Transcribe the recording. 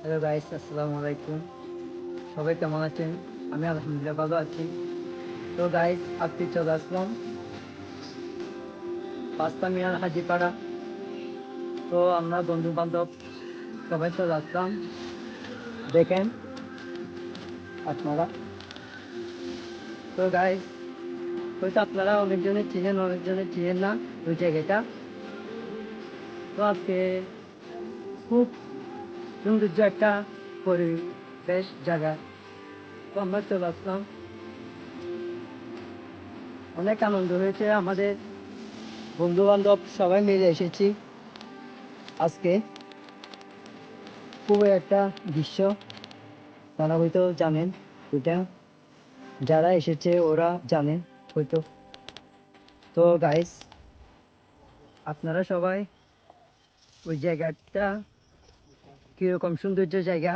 Hello guys, আসসালামু আলাইকুম। সবাই কেমন আছেন? আমি আলহামদুলিল্লাহ ভালো আছি। তো গাইস, আজকে চলে আসলাম পাঁচটা মিনার হাজিপাড়া। তো আমরা বন্ধু বান্ধব সবাই চলে আসলাম। দেখেন আপনারা। তো গাইস, হয়তো আপনারা অনেকজনের চিনেন, অনেকজনের চিনেন না ওই জায়গাটা। তো আজকে খুব সৌন্দর্য একটা পরিবেশ জায়গা। তো আমরা চলে আসলাম, অনেক আনন্দ হয়েছে। আমাদের বন্ধু বান্ধব সবাই মিলে এসেছি আজকে। খুবই একটা দৃশ্য, তারা হয়তো জানেন এটা, যারা এসেছে ওরা জানে হয়তো। তো গাইস, আপনারা সবাই ওই জায়গাটা কিরকম সৌন্দর্য জায়গা